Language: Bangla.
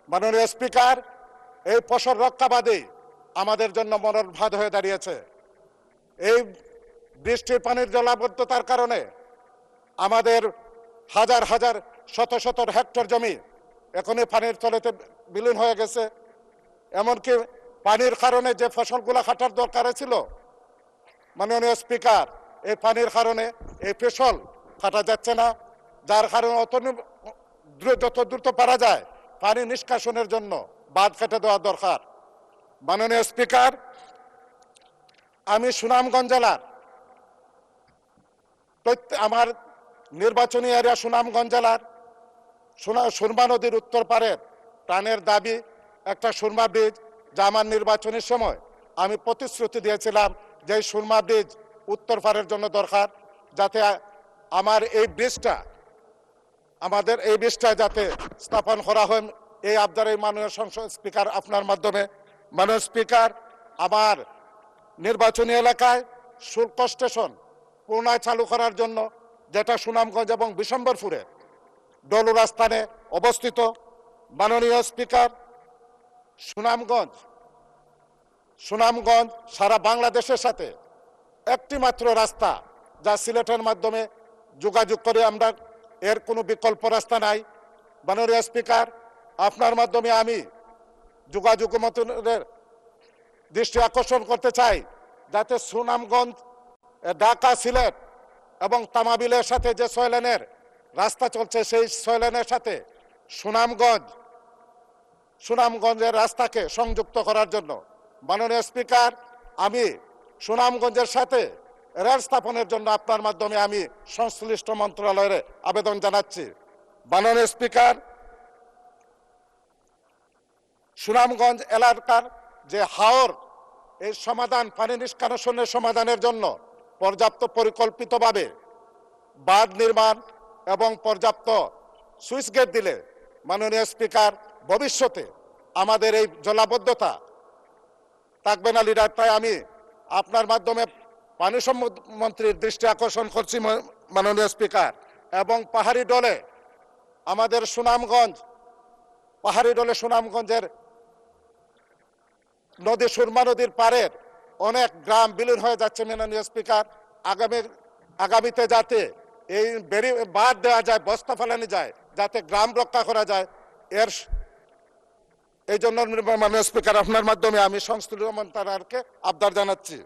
মাননীয় স্পিকার, এই ফসল রক্ষাবাদী আমাদের জন্য মরণ ফাঁদ হয়ে দাঁড়িয়েছে। এই বৃষ্টির পানির জলাবদ্ধতার কারণে আমাদের হাজার হাজার শত শত হেক্টর জমি এখনই পানির তলেতে বিলীন হয়ে গেছে। এমনকি পানির কারণে যে ফসলগুলো কাটার দরকার ছিল, মাননীয় স্পিকার, এই পানির কারণে এই ফসল কাটা যাচ্ছে না, যার কারণে যত দ্রুত পারা যায় পানি নিষ্কাশনের জন্য বাঁধ কেটে দেওয়া দরকার। মাননীয় স্পিকার, আমি সুনামগঞ্জ জেলার আমার নির্বাচনী এরিয়া সুনামগঞ্জ জেলার সুরমা নদীর উত্তর পারের প্রাণের দাবি একটা সুরমা ব্রিজ, যা আমার নির্বাচনের সময় আমি প্রতিশ্রুতি দিয়েছিলাম যে এই সুরমা ব্রিজ উত্তর পারের জন্য দরকার, যাতে আমার এই ব্রিজটা আমাদের এই ব্রিজটা যাতে স্থাপন করা হয়, এই আবদার এই মাননীয় সংসদ স্পিকার আপনার মাধ্যমে। মাননীয় স্পিকার, আমার নির্বাচনী এলাকায় শুল্ক স্টেশন পুনরায় চালু করার জন্য, যেটা সুনামগঞ্জ এবং বিশম্বরপুরে ডলুরা স্থানে অবস্থিত। মাননীয় স্পিকার, সুনামগঞ্জ সারা বাংলাদেশের সাথে একটি মাত্র রাস্তা, যা সিলেটের মাধ্যমে যোগাযোগ করে আমরা, এর কোনো বিকল্প রাস্তা নাই। মাননীয় স্পিকার, আপনার মাধ্যমে আমি যোগাযোগ মন্ত্রীর দৃষ্টি আকর্ষণ করতে চাই, যাতে সুনামগঞ্জ, ঢাকা, সিলেট এবং তামাবিলের সাথে যে 6 লেনের রাস্তা চলছে, সেই 6 লেনের সাথে সুনামগঞ্জের রাস্তাকে সংযুক্ত করার জন্য। মাননীয় স্পিকার, আমি সুনামগঞ্জের সাথে রেল স্থাপনের জন্য আপনার মাধ্যমে আমি সংশ্লিষ্ট মন্ত্রণালয়ের আবেদন জানাচ্ছি। মাননীয় স্পিকার, সুনামগঞ্জ এলাকার যে হাওর, এই সমাধান, পানি নিষ্কাশনের সমাধানের জন্য পর্যাপ্ত পরিকল্পিতভাবে বাঁধ নির্মাণ এবং পর্যাপ্ত সুইচ গেট দিলে, মাননীয় স্পিকার, ভবিষ্যতে আমাদের এই জলাবদ্ধতা থাকবে না লিডার। তাই আমি আপনার মাধ্যমে পানি সম্পদ মন্ত্রীর দৃষ্টি আকর্ষণ করছি মাননীয় স্পিকার। এবং পাহাড়ি ডলে আমাদের সুনামগঞ্জের নদী, সুরমা নদীর পাড়ের অনেক গ্রাম বিলীন হয়ে যাচ্ছে। মাননীয় স্পিকার, আগামীতে যাতে এই বাঁধ দেওয়া যায়, বস্তা ফেলানো যায়, যাতে গ্রাম রক্ষা করা যায়, এই জন্য মাননীয় স্পিকার, আপনার মাধ্যমে আমি সংশ্লিষ্ট মন্ত্রণালয়কে আবদার জানাচ্ছি।